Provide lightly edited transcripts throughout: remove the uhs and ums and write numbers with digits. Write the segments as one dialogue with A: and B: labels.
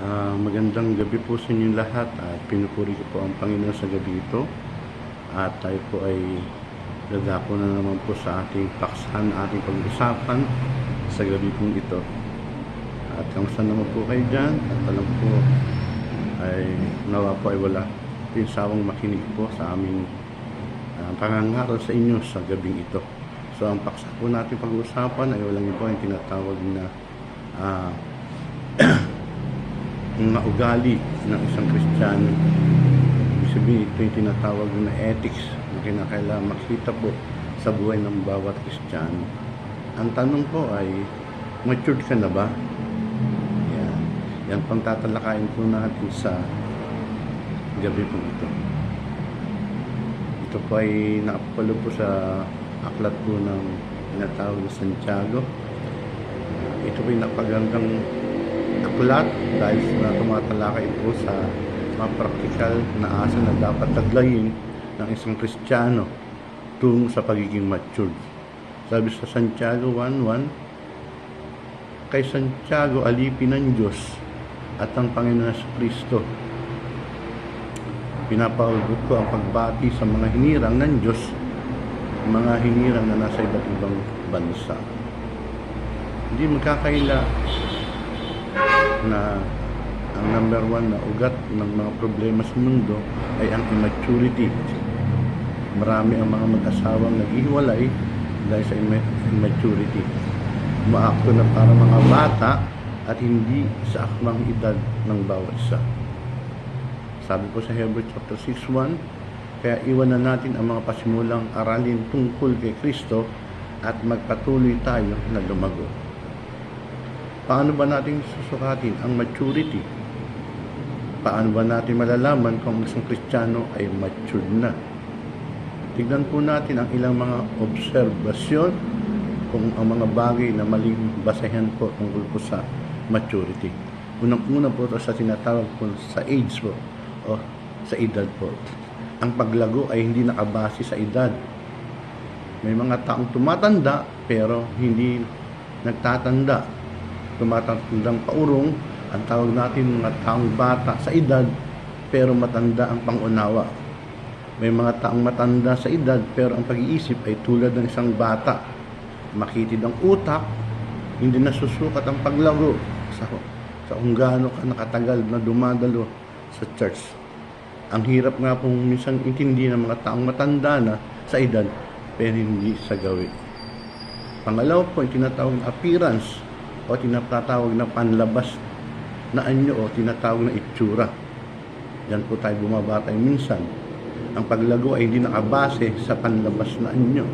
A: Magandang gabi po sa inyong lahat at pinupuri ko po ang Panginoon sa gabi ito at tayo po ay dadako na naman po sa ating paksahan, ating pag-usapan sa gabi pong ito. At kamusta naman po kayo dyan? At alam po ay nawa po ay wala pinsawang makinig po sa aming pangangaral sa inyo sa gabing ito. So ang paksa po natin pag-usapan ay walang iba yung tinatawag na mga ugali ng isang Kristiyano. Ibig sabihin, ito yung tinatawag na ethics na kinakailangan makita po sa buhay ng bawat Kristiyano. Ang tanong po ay, matured ka na ba? Yan pang tatalakayin po natin sa gabi po ito. Ito po ay nakapalo po sa aklat po ng tinatawag na Santiago. Ito po ay napagandang aklat dahil na tumatalakay po sa mga praktikal na asa na dapat taglayin ng isang Kristiyano tungo sa pagiging matured. Sabi sa Santiago 1:1, kay Santiago alipin ng Diyos at ang Panginoon Kristo. Pinapahugot ko ang pagbati sa mga hinirang ng Diyos, mga hinirang na nasa iba't ibang bansa. Hindi magkakaila na ang number one na ugat ng mga problema sa mundo ay ang immaturity. Marami ang mga mag-asawang naghihiwalay dahil sa immaturity. Umaakto na para mga bata at hindi sa akmang edad ng bawat isa. Sabi po sa Hebrews chapter 6:1, kaya iwanan natin ang mga pasimulang aralin tungkol kay Kristo at magpatuloy tayo na lumago. Paano ba natin susukatin ang maturity? Paano ba natin malalaman kung isang Kristiyano ay matured na? Tignan po natin ang ilang mga obserbasyon kung ang mga bagay na maling basehan po tungkol po sa maturity. Unang-una po ito sa tinatawag po sa age po o sa edad po. Ang paglago ay hindi nakabase sa edad. May mga taong tumatanda pero hindi nagtatanda. Tumatandang paurong, ang tawag natin mga taong bata sa edad pero matanda ang pangunawa. May mga taong matanda sa edad pero ang pag-iisip ay tulad ng isang bata. Makitid ang utak, hindi nasusukat ang paglago sa kung gaano ka nakatagal na dumadalo sa church. Ang hirap nga pong minsan intindi ng mga taong matanda na sa edad pero hindi sa gawi. Pangalawa po, yung tinatawag na appearance o tinatawag na panlabas na anyo o tinatawag na itsura. Diyan po tayo bumabatay minsan. Ang paglago ay hindi nakabase sa panlabas na anyo.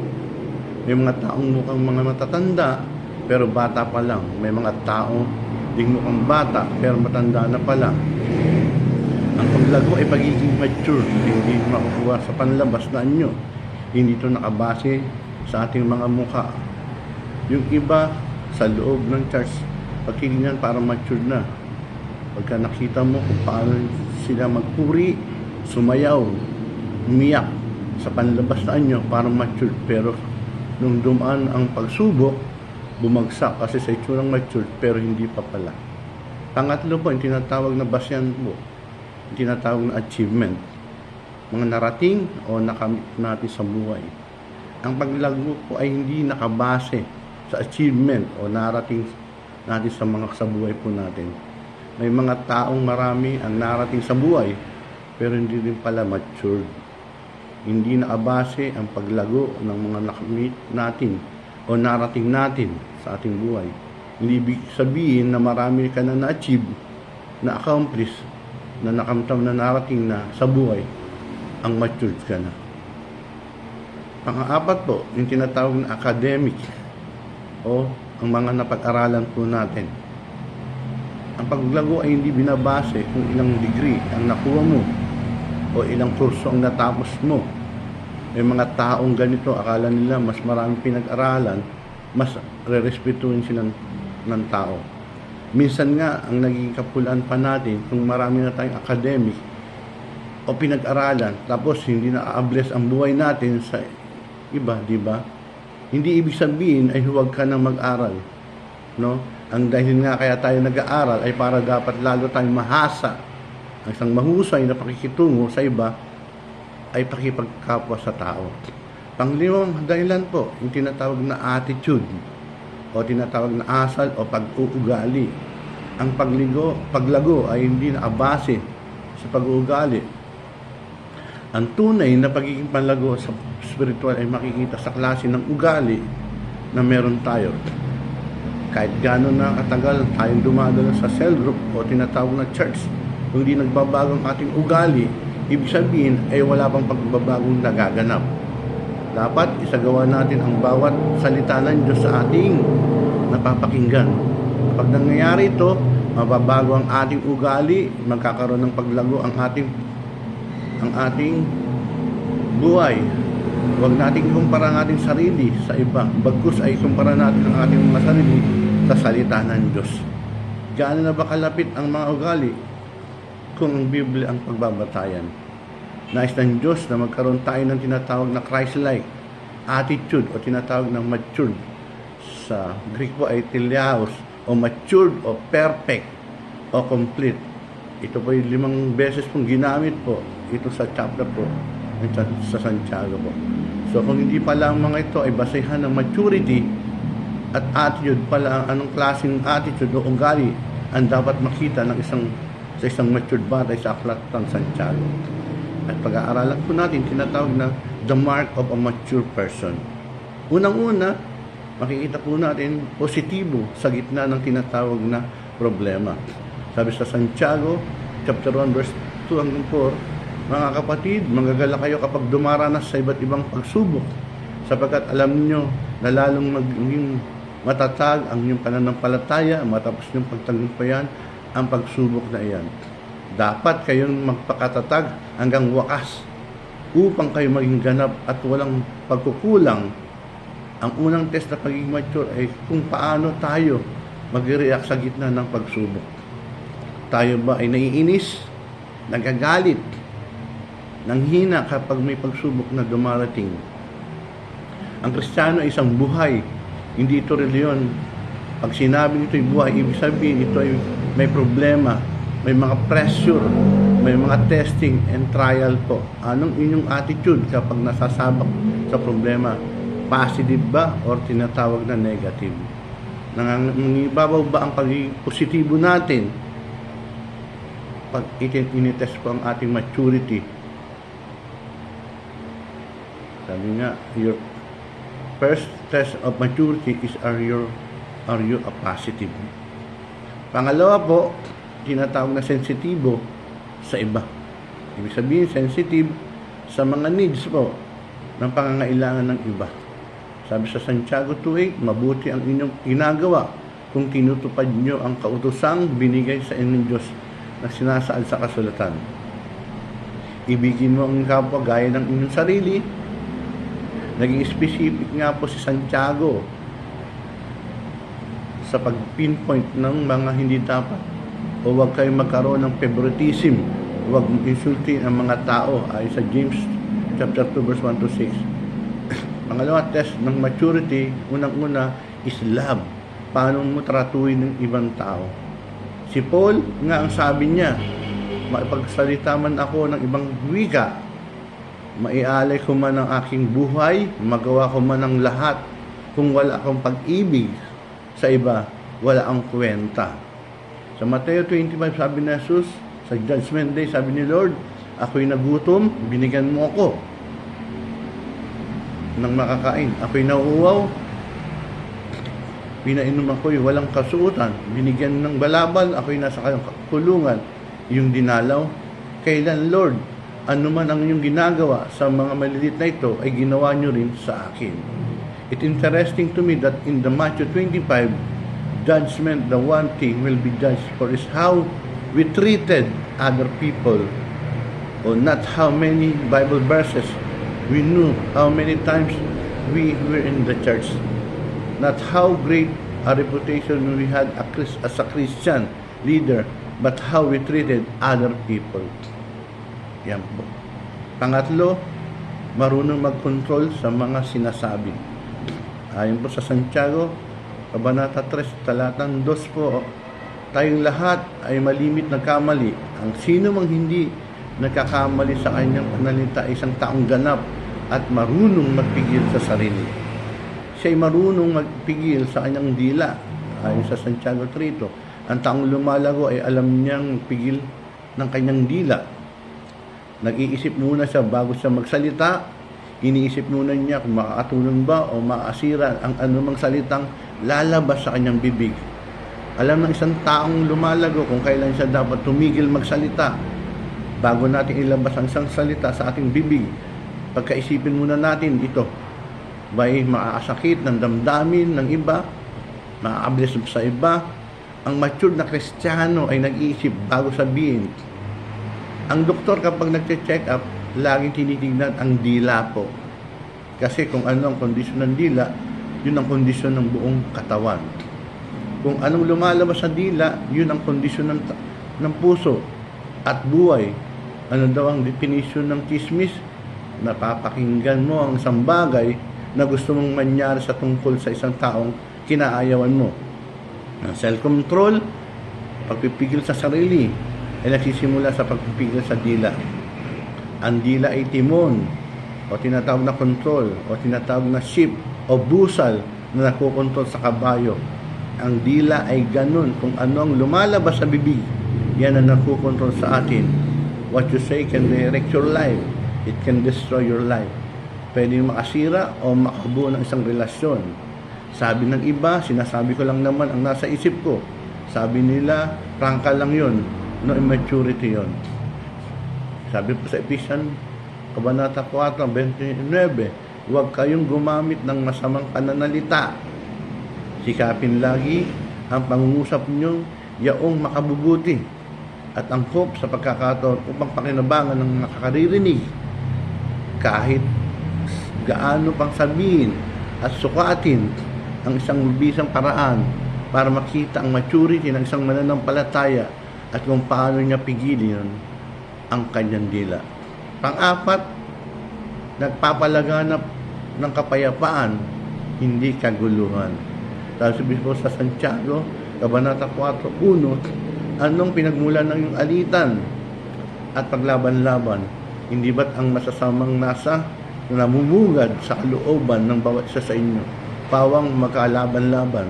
A: May mga taong mukhang mga matatanda pero bata pa lang. May mga taong ding mukhang bata pero matanda na pala. Ang paglago ay pagiging mature, hindi makukuha sa panlabas na anyo. Hindi ito nakabase sa ating mga mukha. Yung iba sa loob ng church, pagkikinggan parang mature na. Pagka nakita mo kung paano sila magpuri, sumayaw, umiyak sa panlabas na anyo, parang mature. Pero nung dumaan ang pagsubok, bumagsak kasi sa itsurang mature pero hindi pa pala. Pangatlo po, yung tinatawag na basyan po, yung tinatawag na achievement. Mga narating o nakamit natin sa buhay. Ang paglago po ay hindi nakabase sa achievement o narating natin sa buhay po natin. May mga taong marami ang narating sa buhay pero hindi rin pala matured. Hindi nakabase ang paglago ng mga nakamit natin o narating natin sa ating buhay. Hindi ibig sabihin na marami ka na na-achieve, na-accomplish, na nakamtam na narating na sa buhay, ang matured ka na. Pang-apat po, yung tinatawag na academic o ang mga napag-aralan po natin. Ang paglago ay hindi binabase kung ilang degree ang nakuha mo o ilang kurso ang natapos mo. May mga taong ganito, akala nila mas maraming pinag-aralan, mas re-respetuhin sila ng tao. Minsan nga, ang naging kapulaan pa natin, kung marami na tayong academic o pinag-aralan, tapos hindi na-abless ang buhay natin sa iba, di ba? Hindi ibig sabihin ay huwag ka nang mag-aral, no? Ang dahil nga kaya tayo nag-aaral ay para dapat lalo tayong mahasa. Ang isang mahusay na pakikitungo sa iba ay pakipagkapwa sa tao. Panglimang dahilan po, yung tinatawag na attitude o tinatawag na asal o pag-uugali. Ang paglago ay hindi nakabase sa pag-uugali. Ang tunay na pagiging panlago sa spiritual ay makikita sa klase ng ugali na meron tayo. Kahit gano'n na katagal tayong dumadalo sa cell group o tinatawag na church, kung di nagbabago ang ating ugali, ibig sabihin ay wala pang pagbabagong nagaganap. Dapat isagawa natin ang bawat salita ng Diyos sa ating napapakinggan. Kapag nangyayari ito, mababago ang ating ugali, magkakaroon ng paglago ang ating buhay. Huwag natin ikumpara ang ating sarili sa iba. Bagkus ay ikumpara natin ang ating mga sarili sa salita ng Diyos. Gaano na ba kalapit ang mga ugali kung ang Biblia ang pagbabatayan? Nais ng Diyos na magkaroon tayo ng tinatawag na Christ-like attitude o tinatawag na matured. Sa Greek po ay teleaos o matured o perfect o complete. Ito po yung 5 beses pong ginamit po ito sa chapter po sa Santiago po. So kung hindi pala ang mga ito ay basehan ng maturity at attitude pala, anong klaseng attitude o ugali ang dapat makita ng isang matured batay sa aklat ng Santiago. At pag-aaralan po natin, tinatawag na the mark of a mature person. Unang-una, makikita po natin positibo sa gitna ng tinatawag na problema. Sabi sa Santiago, chapter 1, verse 2 hanggang 4, mga kapatid, manggagala kayo kapag dumaranas sa iba't ibang pagsubok, sapagkat alam niyo na lalong maging matatag ang inyong pananampalataya matapos niyong pagtagumpayan ang pagsubok na iyan. Dapat kayong magpakatatag hanggang wakas upang kayo maging ganap at walang pagkukulang. Ang unang test na pagiging mature ay kung paano tayo mag-react sa gitna ng pagsubok. Tayo ba ay naiinis, nagagalit, nanghina kapag may pagsubok na dumarating? Ang Kristiyano ay isang buhay, hindi ito reliyon. Pag sinabing ito'y buhay, ibig sabihin ito ay may problema, may mga pressure, may mga testing and trial po. Anong inyong attitude kapag nasasabak sa problema? Positive ba or tinatawag na negative? Nangibabaw ba ang pagiging positibo natin pag initest po ang ating maturity? Sabi nga, your first test of maturity is are you a positive? Pangalawa po, tinatawag na sensitibo sa iba. Ibig sabihin, sensitive sa mga needs po ng pangangailangan ng iba. Sabi sa Santiago 2:8, mabuti ang inyong ginagawa kung tinutupad nyo ang kautosang binigay sa inyong Diyos na sinasaad sa kasulatan. Ibigin mo ang kapwa gaya ng inyong sarili. Naging specific nga po si Santiago sa pag-pinpoint ng mga hindi dapat. O huwag kayong magkaroon ng favoritism. Huwag insultin ang mga tao ay sa James chapter 2 verse 1 to 6. Pangalawa test ng maturity, unang-una is love. Paano mo tratuin ng ibang tao? Si Paul nga ang sabi niya, maipagsalita man ako ng ibang wika, maialay ko man ang aking buhay, magawa ko man ang lahat, kung wala akong pag-ibig sa iba, wala ang kwenta. Sa Mateo 25, sabi ni Jesus, sa Judgment Day, sabi ni Lord, ako'y nagutom, binigyan mo ako ng makakain. Ako'y nauuwaw, pinainom ako'y walang kasuotan. Binigyan ng balabal, ako'y nasa kulungan. Yung dinalaw, kailan Lord, ano man ang inyong ginagawa sa mga maliliit na ito, ay ginawa nyo rin sa akin. It's interesting to me that in the Matthew 25, judgment, the one thing will be judged for is how we treated other people, or not how many Bible verses we knew, how many times we were in the church, not how great a reputation we had as a Christian leader, but how we treated other people. Yan po. Pangatlo, marunong mag-control sa mga sinasabi. Ayon po sa Santiago Kabanata 3, talatang 2 po, tayong lahat ay malimit nagkamali. Ang sino mang hindi nagkakamali sa kanyang panalita ay isang taong ganap at marunong magpigil sa sarili. Siya ay marunong magpigil sa kanyang dila. Ayon sa Santiago 3, ang taong lumalago ay alam niyang pigil ng kanyang dila. Nag-iisip muna siya bago siya magsalita. Iniisip muna niya kung makakatulong ba o makasira ang anumang salitang lalabas sa kanyang bibig. Alam ng isang taong lumalago kung kailan siya dapat tumigil magsalita. Bago natin ilabas ang isang salita sa ating bibig, pagkaisipin muna natin ito. Ba'y makakasakit ng damdamin ng iba? Makakabilis sa iba? Ang mature na Kristiyano ay nag-iisip bago sabihin. Ang doktor kapag nagche-check up, laging tinitignan ang dila po. Kasi kung ano ang kondisyon ng dila, yun ang kondisyon ng buong katawan. Kung anong lumalabas sa dila, yun ang kondisyon ng puso at buhay. Ano daw ang definition ng chismis? Napapakinggan mo ang isang bagay na gusto mong manyari sa tungkol sa isang taong kinaayawan mo. Ang self-control, pagpipigil sa sarili, ay nagsisimula sa pagpipigil sa dila. Ang dila ay timon, o tinatawag na control, o tinatawag na ship, o busal na nakukontrol sa kabayo. Ang dila ay ganun. Kung ano ang lumalabas sa bibig, yan ang nakukontrol sa atin. What you say can direct your life. It can destroy your life. Pwede makasira o makabuo ng isang relasyon. Sabi ng iba, sinasabi ko lang naman ang nasa isip ko. Sabi nila, prangka lang yun. No, immaturity yun. Sabi po sa Ephesians, Kabanata 4:29, huwag kayong gumamit ng masamang pananalita. Sikapin lagi ang pangungusap nyo yaong makabubuti at ang hope sa pagkakataon upang pakinabangan ng nakakaririnig. Kahit gaano pang sabihin at sukatin ang isang mabisang paraan para makita ang maturity ng isang mananampalataya at kung paano niya pigilin ang kanyang dila. Pang-apat, nagpapalaganap ng kapayapaan, hindi kaguluhan. Sabi po sa Santiago, Kabanata 4:1, anong pinagmulan ng iyong alitan at paglaban-laban? Hindi ba't ang masasamang nasa na namumugad sa kalooban ng bawat isa sa inyo? Pawang magkalaban-laban.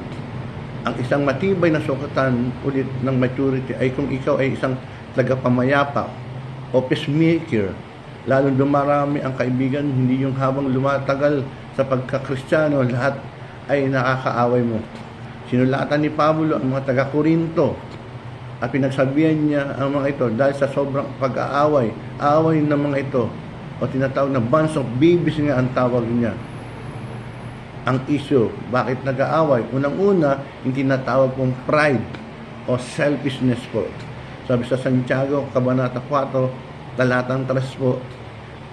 A: Ang isang matibay na sukatan ulit ng maturity ay kung ikaw ay isang tagapamayapa o peacemaker. Lalong dumarami ang kaibigan, hindi yung habang lumatagal sa pagkakristyano, lahat ay nakakaaway mo. Sinulatan ni Pablo ang mga taga-Korinto at pinagsabihan niya ang mga ito dahil sa sobrang pag-aaway, away ng mga ito o tinatawag na bunch of babies nga ang tawag niya. Ang issue, bakit nag-aaway? Unang-una, yung tinatawag kong pride o selfishness po. Sabi sa Santiago, Kabanata 4, talatang 3 po,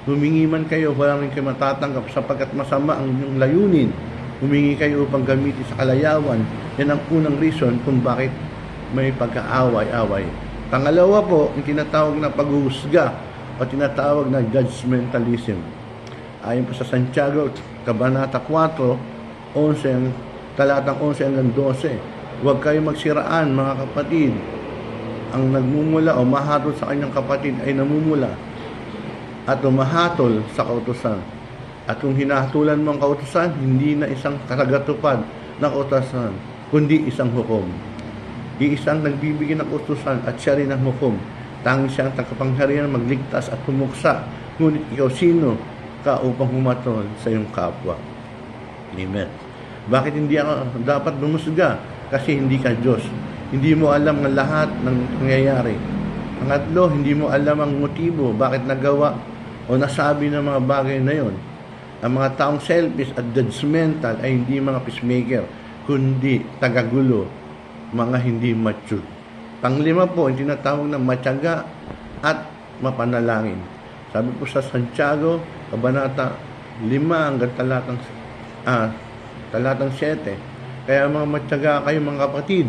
A: humingi man kayo, wala rin kayo matatanggap sapagkat masama ang inyong layunin. Humingi kayo upang gamitin sa kalayawan. Yan ang unang reason kung bakit may pagkaaway-away. Pangalawa po, yung tinatawag na paghuhusga o tinatawag na judgmentalism. Ayon po sa Santiago, Kabanata 4, talatang 11 hanggang 12. Huwag kayo magsiraan, mga kapatid. Ang nagmumula o mahatol sa kanyang kapatid ay namumula at umahatol sa kautusan. At kung hinahatulan mo ang kautusan, hindi na isang karagatupad ng kautusan, kundi isang hukom. Iisang nagbibigay ng kautusan at siya rin ang hukom. Tanging siyang tagapangyarihan magligtas at pumuksa. Ngunit ikaw sino ka upang humatol sa iyong kapwa? Amen. Bakit hindi ako dapat bumusga? Kasi hindi ka Diyos. Hindi mo alam ang lahat ng nangyayari. Pangatlo, hindi mo alam ang motibo, bakit nagawa o nasabi ng mga bagay na yon. Ang mga taong selfish at judgmental ay hindi mga peacemaker, kundi tagagulo, mga hindi mature. Panglima po, yung tinatawag na matyaga at mapanalangin. Sabi po sa Santiago, Kabanata 5 hanggang talatang 7. Kaya mga matyaga kayo mga kapatid,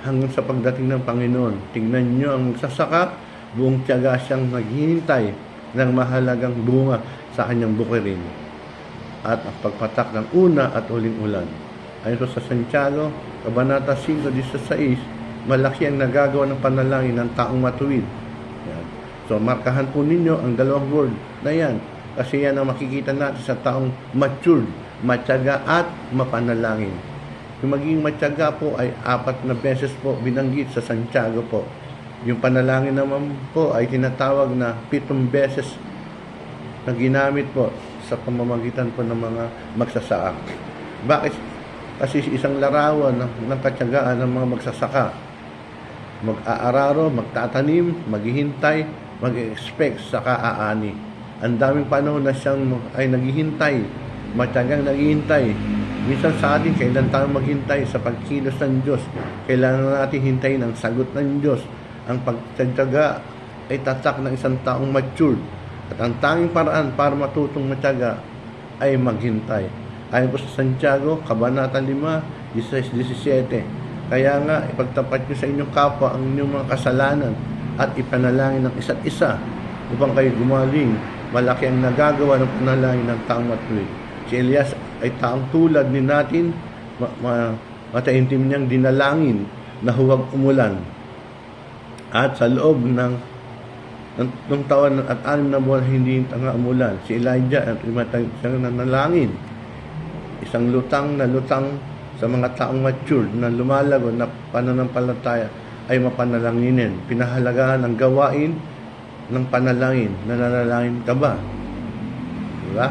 A: hanggang sa pagdating ng Panginoon. Tingnan nyo ang sasaka, buong tiyaga siyang naghihintay ng mahalagang bunga sa kanyang bukirin. At ang pagpatak ng una at huling ulan. Ayon po sa Santiago, Kabanata 5:16, malaki ang nagagawa ng panalangin ng taong matuwid. Yan. So, markahan po ninyo ang dalawang word na yan. Kasi yan ang makikita natin sa taong matured, matyaga at mapanalangin. Yung maging matyaga po ay 4 na beses po binanggit sa Santiago po. Yung panalangin naman po ay tinatawag na 7 beses na ginamit po sa pamamagitan po ng mga magsasaka. Bakit? Kasi isang larawan ng katyagaan ng mga magsasaka. Mag-aararo, magtatanim, maghihintay, mag-expect sa aani. Ang daming panahon na siyang ay naghihintay, matyagang naghihintay. Minsan sa atin, kailan tayo maghintay sa pagkilos ng Diyos? Kailangan natin hintayin ang sagot ng Diyos. Ang pagtyaga ay tatak ng isang taong matured. At ang tanging paraan para matutong matyaga ay maghintay. Ayon po sa Santiago, Kabanata 5, 16-17. Kaya nga, ipagtapat nyo sa inyong kapwa ang inyong mga kasalanan at ipanalangin ng isa't isa upang kayo gumaling. Malaki ang nagagawa ng panalangin ng taong matuwid. Si Elias ay taong tulad ni natin, mataintim niyang dinalangin na huwag umulan. At sa loob ng taon at 6 na buwan hindi umulan. Si Elijah at siyang nanalangin. Isang lutang na lutang sa mga taong matured na lumalago na pananampalataya ay mapanalanginin. Pinahalagahan ang gawain ng panalangin. Nananalangin ka ba? Diba?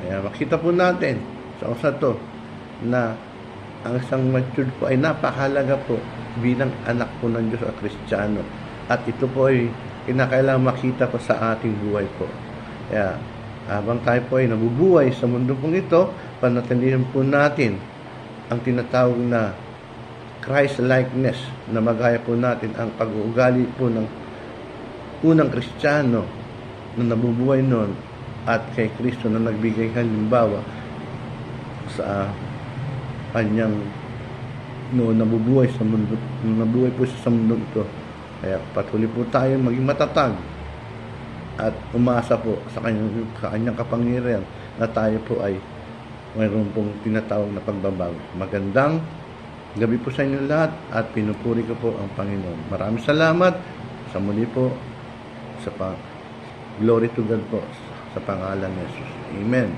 A: Kaya makita po natin sa usa to na ang isang matured po ay napakahalaga po bilang anak po ng Diyos at Kristiyano. At ito po ay kinakailangan makita po sa ating buhay po. Kaya habang tayo po ay nabubuhay sa mundo pong ito, panatilihan po natin ang tinatawag na Christ-likeness na magaya po natin ang pag-uugali po ng unang Kristiyano na nabubuhay noon at kay Kristo na nagbigay halimbawa sa kanyang noon nabubuhay sa mundo, nabuhay po sa mundo ito. Kaya patuloy po tayo maging matatag at umasa po sa kanyang kapangyarihan na tayo po ay mayroon pong tinatawag na pagbabago. Magandang gabi po sa inyo lahat at pinupuri ko po ang Panginoon. Maraming salamat sa muli po sa glory to God po sa pangalan ni Jesus. Amen.